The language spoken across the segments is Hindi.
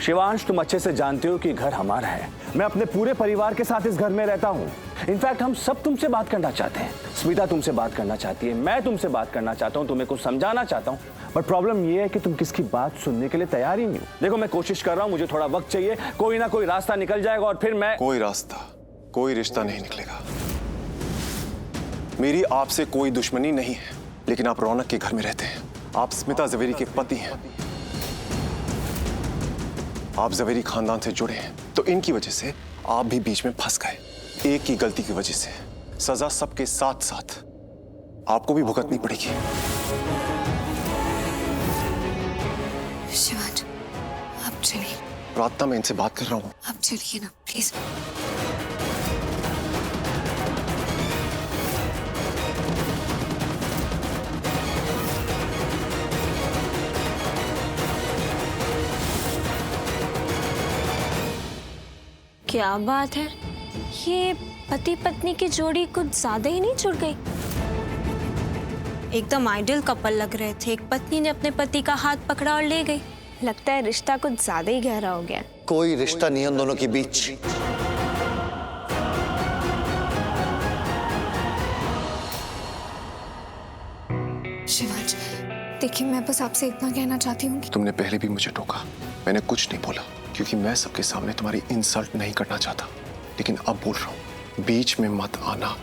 शिवांश, तुम अच्छे से जानते हो कि घर हमारा है। मैं अपने पूरे परिवार के साथ इस घर में रहता हूँ। इनफैक्ट हम सब तुमसे बात करना चाहते हैं। स्मिता तुमसे बात करना चाहती है, मैं तुमसे बात करना चाहता हूँ, तुम्हें कुछ समझाना चाहता हूँ, पर प्रॉब्लम ये है कि तुम किसकी बात सुनने के लिए तैयार ही नहीं हो। देखो, मैं कोशिश कर रहा हूँ, मुझे थोड़ा वक्त चाहिए, कोई ना कोई रास्ता निकल जाएगा और फिर मैं। कोई रास्ता, कोई रिश्ता नहीं निकलेगा। मेरी आपसे कोई दुश्मनी नहीं है, लेकिन आप रौनक के घर में रहते हैं। आप स्मिता जवेरी के पति हैं। आप जवेरी खानदान से जुड़े हैं, तो इनकी वजह से आप भी बीच में फंस गए। एक की गलती की वजह से सजा सबके साथ साथ आपको भी भुगतनी पड़ेगी। शिवांश, आप चलिए। प्रार्थना, मैं इनसे बात कर रहा हूँ। आप चलिए ना प्लीज। क्या बात है, ये पति पत्नी की जोड़ी कुछ ज्यादा ही नहीं जुड़ गई? एकदम आइडियल कपल लग रहे थे। एक पत्नी ने अपने पति का हाथ पकड़ा और ले गई। लगता है रिश्ता कुछ ज्यादा ही गहरा हो गया। कोई रिश्ता नहीं है उन दोनों के बीच। शिवांश, देखिए, मैं बस आपसे इतना कहना चाहती हूँ कि तुमने पहले भी मुझे टोका, मैंने कुछ नहीं बोला, क्योंकि मैं सबके सामने तुम्हारी इंसल्ट नहीं करना चाहता। लेकिन अब बोल रहा हूँ, बीच में मत आना।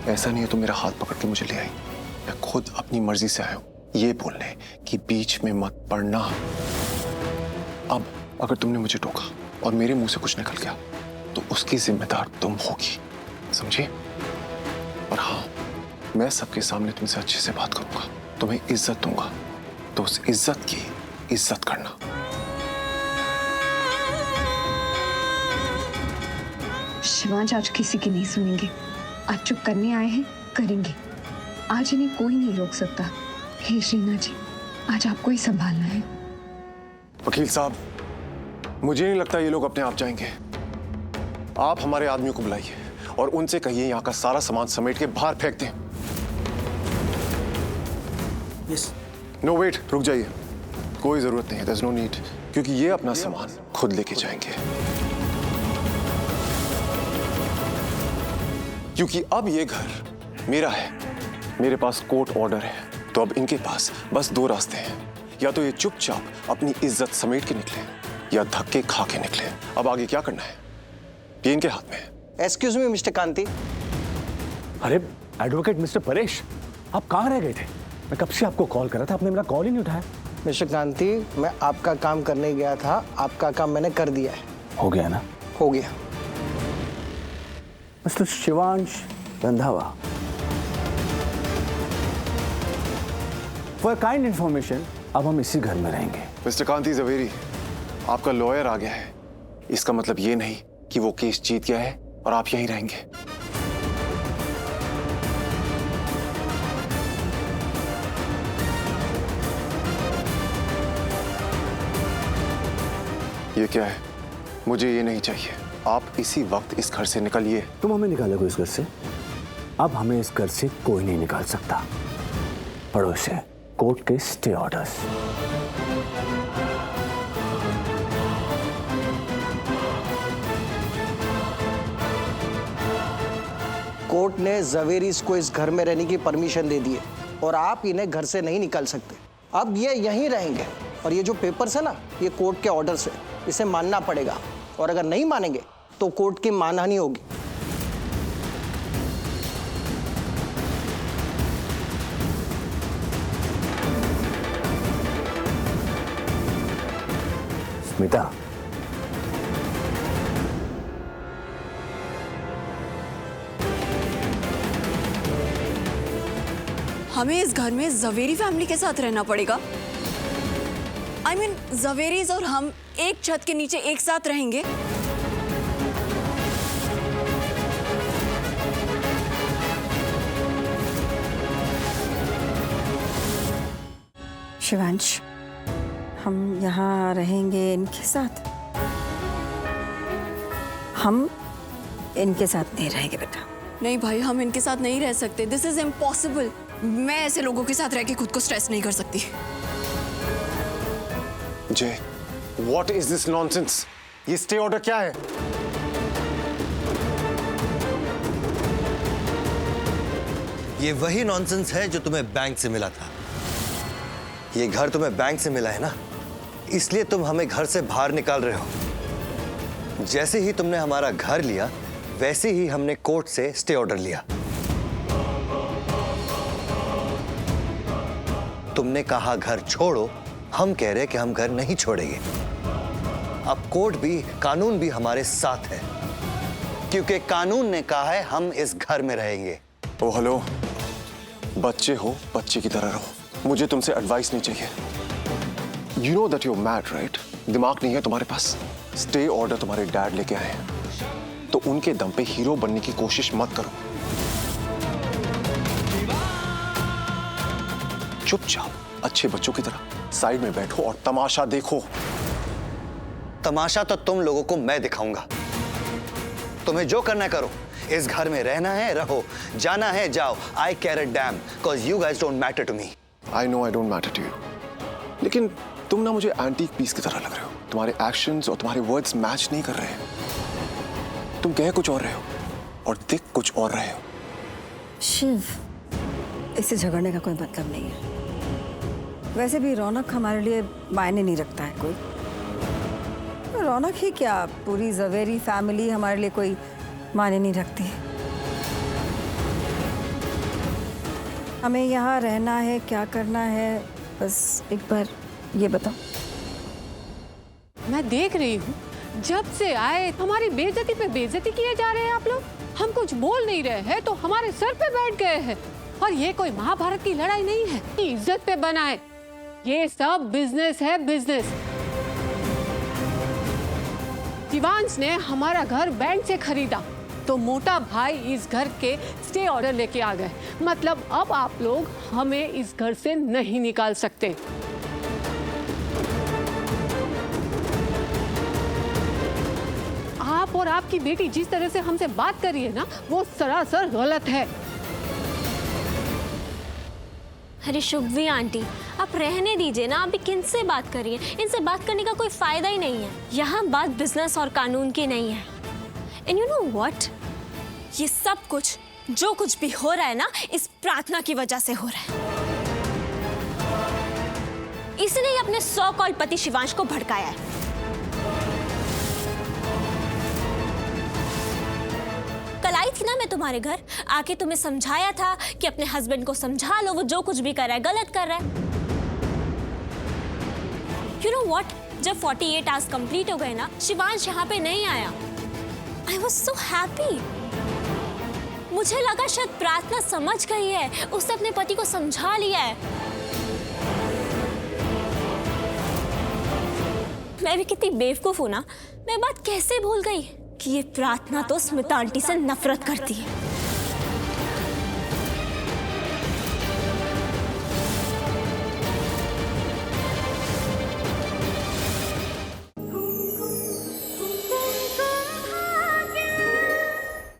ऐसा नहीं है तुम मेरा हाथ पकड़ के मुझे ले आई, मैं खुद अपनी मर्जी से आया हूँ ये बोलने कि बीच में मत पड़ना। अब अगर तुमने मुझे टोका और मेरे मुंह से कुछ निकल गया तो उसकी जिम्मेदार तुम होगी, समझे? और हाँ, मैं सबके सामने तुमसे अच्छे से बात करूंगा, तुम्हें इज्जत दूंगा, तो उस इज्जत की इज्जत करना। शिवांश आज किसी की नहीं सुनेंगे। आज चुप करने आए हैं, करेंगे। आज इन्हें कोई नहीं रोक सकता। हे श्रीना जी, आज आपको ही संभालना है। वकील साहब, मुझे नहीं लगता ये लोग अपने आप जाएंगे। आप हमारे आदमियों को बुलाइए और उनसे कहिए यहाँ का सारा सामान समेट के बाहर फेंक दें। नो वेट, रुक जाइए, कोई जरूरत नहीं है, there's no need, क्योंकि ये अपना सामान खुद लेके जाएंगे। क्योंकि अब ये घर मेरा है, मेरे पास कोर्ट ऑर्डर है, तो अब इनके पास बस दो रास्ते हैं। या तो ये चुपचाप अपनी इज्जत समेट के निकले या धक्के खा के निकले। अब आगे क्या करना है ये इनके हाथ में है। एक्सक्यूज मी मिस्टर कांति। अरे एडवोकेट मिस्टर परेश, आप कहाँ रह गए थे? मैं कब से आपको कॉल कर रहा था, आपने मेरा कॉल ही नहीं उठाया। मिस्टर कांति, मैं आपका काम करने गया था, आपका काम मैंने कर दिया है। हो गया ना? हो गया। Mister Shivansh Randhawa, for kind information, अब हम इसी घर में रहेंगे। मिस्टर कांति जवेरी, आपका लॉयर आ गया है, इसका मतलब ये नहीं कि वो केस जीत गया है और आप यहीं रहेंगे। ये क्या है? मुझे ये नहीं चाहिए। आप इसी वक्त इस घर से निकलिए। तुम हमें निकालोगे इस घर से? अब हमें इस घर से कोई नहीं निकाल सकता। पढ़ो इसे, कोर्ट के स्टे ऑर्डर्स। कोर्ट ने जवेरीज को इस घर में रहने की परमिशन दे दी है और आप इन्हें घर से नहीं निकाल सकते। अब ये यहीं रहेंगे और ये जो पेपर्स है ना, ये कोर्ट के ऑर्डर्स है, इसे मानना पड़ेगा। और अगर नहीं मानेंगे तो कोर्ट की मानहानि होगी। स्मिता, हमें इस घर में जवेरी फैमिली के साथ रहना पड़ेगा। I mean, जवेरीज और हम एक छत के नीचे एक साथ रहेंगे। शिवांश, हम यहाँ रहेंगे इनके साथ? हम इनके साथ नहीं रहेंगे बेटा। नहीं भाई, हम इनके साथ नहीं रह सकते। This is impossible. मैं ऐसे लोगों के साथ रह के खुद को स्ट्रेस नहीं कर सकती। जय, What is this nonsense? ये स्टे ऑर्डर क्या है? ये वही नॉनसेंस है जो तुम्हें बैंक से मिला था। ये घर तुम्हें बैंक से मिला है ना, इसलिए तुम हमें घर से बाहर निकाल रहे हो। जैसे ही तुमने हमारा घर लिया, वैसे ही हमने कोर्ट से स्टे ऑर्डर लिया। तुमने कहा घर छोड़ो, हम कह रहे कि हम घर नहीं छोड़ेंगे। अब कोर्ट भी, कानून भी हमारे साथ है, क्योंकि कानून ने कहा है हम इस घर में रहेंगे। ओ हेलो, बच्चे हो, बच्चे की तरह रहो। मुझे तुमसे एडवाइस नहीं चाहिए। You know that you're mad, right? दिमाग नहीं है तुम्हारे पास। स्टे ऑर्डर तुम्हारे डैड लेके आए हैं, तो उनके दम पे हीरो बनने की कोशिश मत करो। चुपचाप अच्छे बच्चों की तरह साइड में बैठो और तमाशा देखो। तमाशा तो तुम लोगों को मैं दिखाऊंगा। तुम्हें जो करना है करो। इस घर में रहना है रहो, जाना है जाओ। I care a damn, cause you guys don't matter to me. I know I don't matter to you. लेकिन तुम ना मुझे एंटीक पीस की तरह लग रहे हो। तुम्हारे एक्शंस और तुम्हारे वर्ड्स मैच नहीं कर रहे हैं। तुम कह कुछ और रहे हो और दिख कुछ और रहे हो। शिव, इससे झगड़ने का कोई मतलब नहीं है। वैसे भी रौनक हमारे लिए मायने नहीं रखता है कोई। रौनक ही क्या, पूरी ज़वेरी फैमिली हमारे लिए कोई मायने नहीं रखती। हमें यहाँ रहना है, क्या करना है, बस एक बार ये बताओ। मैं देख रही हूँ जब से आए हमारी बेइज्जती पे बेइज्जती किए जा रहे हैं आप लोग। हम कुछ बोल नहीं रहे हैं तो हमारे सर पे बैठ गए हैं। और ये कोई महाभारत की लड़ाई नहीं है कि इज्जत पे बना है। ये सब बिजनेस है, बिजनेस। शिवांश ने हमारा घर बैंक से खरीदा तो मोटा भाई इस घर के स्टे ऑर्डर लेके आ गए। मतलब अब आप लोग हमें इस घर से नहीं निकाल सकते। आप और आपकी बेटी जिस तरह से हमसे बात कर रही है ना, वो सरासर गलत है। अरे शुभवी आंटी, आप रहने दीजिए ना। अभी किनसे बात करिए, इनसे बात करने का कोई फायदा ही नहीं है। यहाँ बात बिजनेस और कानून की नहीं है। एंड यू नो व्हाट, ये सब कुछ जो कुछ भी हो रहा है ना, इस प्रार्थना की वजह से हो रहा है। इसने ही अपने सो कॉल्ड पति शिवांश को भड़काया है। कल आई थी ना मैं तुम्हारे घर, आके तुम्हें समझाया था कि अपने हस्बैंड को समझा लो, वो जो कुछ भी कर रहा है गलत कर रहा है। यू नो व्हाट, जब 48 आवर्स कंप्लीट हो गए ना, शिवांश यहाँ पे नहीं आया। I was so happy. मुझे लगा शायद प्रार्थना समझ गई है, उसने अपने पति को समझा लिया है। मैं भी कितनी बेवकूफ हूं ना, मैं बात कैसे भूल गई कि ये प्रार्थना तो स्मिता आंटी से नफरत करती है।